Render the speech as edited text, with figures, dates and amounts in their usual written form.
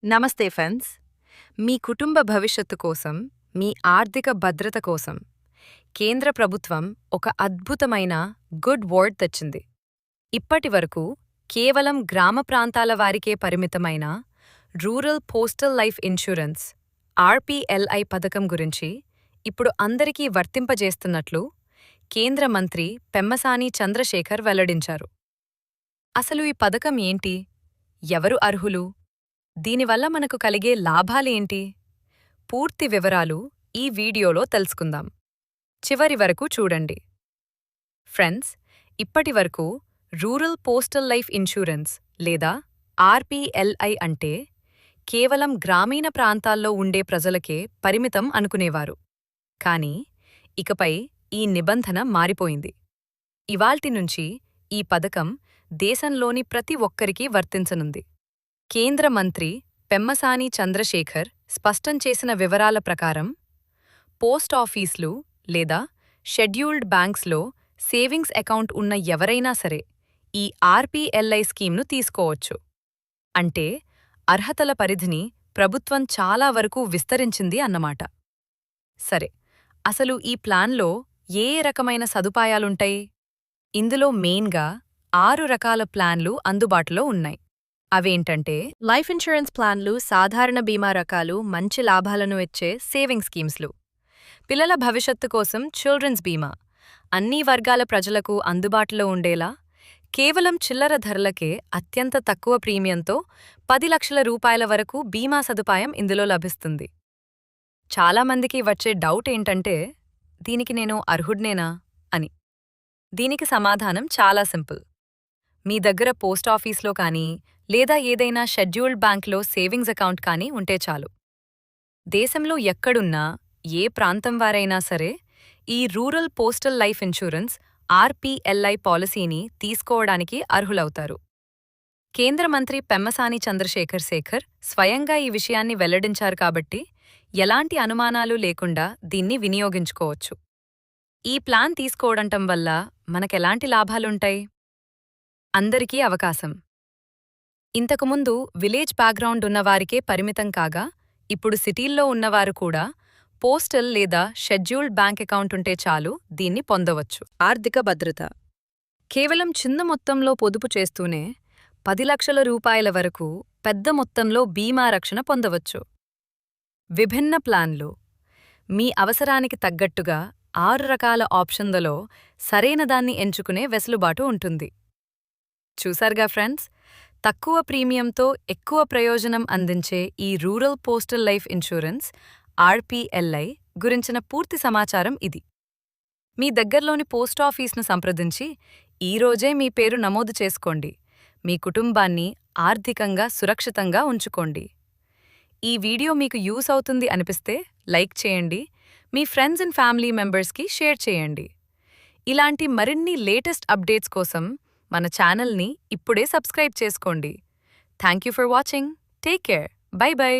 నమస్తే ఫ్రెండ్స్. మీ కుటుంబ భవిష్యత్తు కోసం, మీ ఆర్థిక భద్రత కోసం కేంద్ర ప్రభుత్వం ఒక అద్భుతమైన గుడ్ వర్డ్ తెచ్చింది. ఇప్పటివరకు కేవలం గ్రామ ప్రాంతాల వారికే పరిమితమైన రూరల్ పోస్టల్ లైఫ్ ఇన్షూరెన్స్ ఆర్పీఎల్ఐ పథకం గురించి ఇప్పుడు అందరికీ వర్తింపజేస్తున్నట్లు కేంద్ర మంత్రి పెమ్మసాని చంద్రశేఖర్ వెల్లడించారు. అసలు ఈ పథకం ఏంటి? ఎవరు అర్హులు? దీనివల్ల మనకు కలిగే లాభాలేంటి? పూర్తి వివరాలు ఈ వీడియోలో తెలుసుకుందాం. చివరి వరకు చూడండి. ఫ్రెండ్స్, ఇప్పటివరకు రూరల్ పోస్టల్ లైఫ్ ఇన్షూరెన్స్ లేదా ఆర్పీఎల్ఐ అంటే కేవలం గ్రామీణ ప్రాంతాల్లో ఉండే ప్రజలకే పరిమితం అనుకునేవారు. కానీ ఇకపై ఈ నిబంధన మారిపోయింది. ఇవాల్టి నుంచి ఈ పథకం దేశంలోని ప్రతి ఒక్కరికీ వర్తించనుంది. కేంద్ర మంత్రి పెమ్మసాని చంద్రశేఖర్ స్పష్టం చేసిన వివరాల ప్రకారం పోస్టాఫీస్లు లేదా షెడ్యూల్డ్ బ్యాంక్స్లో సేవింగ్స్ అకౌంట్ ఉన్న ఎవరైనా సరే ఈ ఆర్పీఎల్ఐ స్కీమ్ను తీసుకోవచ్చు. అంటే అర్హతల పరిధిని ప్రభుత్వం చాలా వరకు విస్తరించింది అన్నమాట. సరే, అసలు ఈ ప్లాన్లో ఏ రకమైన సదుపాయాలుంటాయి? ఇందులో మెయిన్గా 6 రకాల ప్లాన్లు అందుబాటులో ఉన్నాయి. అవేంటంటే లైఫ్ ఇన్సూరెన్స్ ప్లాన్లు, సాధారణ బీమా రకాలు, మంచి లాభాలను ఇచ్చే సేవింగ్ స్కీమ్స్లు, పిల్లల భవిష్యత్తు కోసం చిల్డ్రన్స్ బీమా, అన్ని వర్గాల ప్రజలకు అందుబాటులో ఉండేలా కేవలం చిల్లర ధరలకే అత్యంత తక్కువ ప్రీమియంతో 10 లక్షల రూపాయల వరకు బీమా సదుపాయం ఇందులో లభిస్తుంది. చాలామందికి వచ్చే డౌట్ ఏంటంటే, దీనికి నేను అర్హుడ్నేనా అని. దీనికి సమాధానం చాలా సింపుల్. మీ దగ్గర పోస్టాఫీస్లో కానీ లేదా ఏదైనా షెడ్యూల్డ్ బ్యాంక్లో సేవింగ్స్ అకౌంట్ కానీ ఉంటే చాలు. దేశంలో ఎక్కడున్నా, ఏ ప్రాంతం వారైనా సరే ఈ రూరల్ పోస్టల్ లైఫ్ ఇన్షూరెన్స్ ఆర్పీఎల్ఐ పాలసీని తీసుకోవడానికి అర్హులవుతారు. కేంద్ర మంత్రి పెమ్మసాని చంద్రశేఖర్ స్వయంగా ఈ విషయాన్ని వెల్లడించారు కాబట్టి ఎలాంటి అనుమానాలు లేకుండా దీన్ని వినియోగించుకోవచ్చు. ఈ ప్లాన్ తీసుకోవడంటం వల్ల మనకెలాంటి లాభాలుంటాయి? అందరికీ అవకాశం. ఇంతకుముందు విలేజ్ బ్యాక్గ్రౌండ్ ఉన్నవారికే పరిమితం కాగా ఇప్పుడు సిటీల్లో ఉన్నవారు కూడా పోస్టల్ లేదా షెడ్యూల్డ్ బ్యాంక్ అకౌంట్ ఉంటే చాలు దీన్ని పొందవచ్చు. ఆర్థిక భద్రత. కేవలం చిన్న మొత్తంలో పొదుపు చేస్తూనే 10 లక్షల రూపాయల వరకు పెద్ద మొత్తంలో బీమా రక్షణ పొందవచ్చు. విభిన్న ప్లాన్లు. మీ అవసరానికి తగ్గట్టుగా 6 రకాల ఆప్షన్లలో సరైనదాన్ని ఎంచుకునే వెసులుబాటు ఉంటుంది. చూసారుగా ఫ్రెండ్స్, తక్కువ ప్రీమియంతో ఎక్కువ ప్రయోజనం అందించే ఈ రూరల్ పోస్టల్ లైఫ్ ఇన్షూరెన్స్ ఆర్పీఎల్ఐ గురించిన పూర్తి సమాచారం ఇది. మీ దగ్గర్లోని పోస్టాఫీస్ను సంప్రదించి ఈరోజే మీ పేరు నమోదు చేసుకోండి. మీ కుటుంబాన్ని ఆర్థికంగా సురక్షితంగా ఉంచుకోండి. ఈ వీడియో మీకు యూస్ అవుతుంది అనిపిస్తే లైక్ చేయండి, మీ ఫ్రెండ్స్ అండ్ ఫ్యామిలీ మెంబర్స్కి షేర్ చేయండి. ఇలాంటి మరిన్ని లేటెస్ట్ అప్డేట్స్ కోసం మన ఛానల్ని ఇప్పుడే సబ్స్క్రైబ్ చేసుకోండి. Thank you for watching. Take care. By by.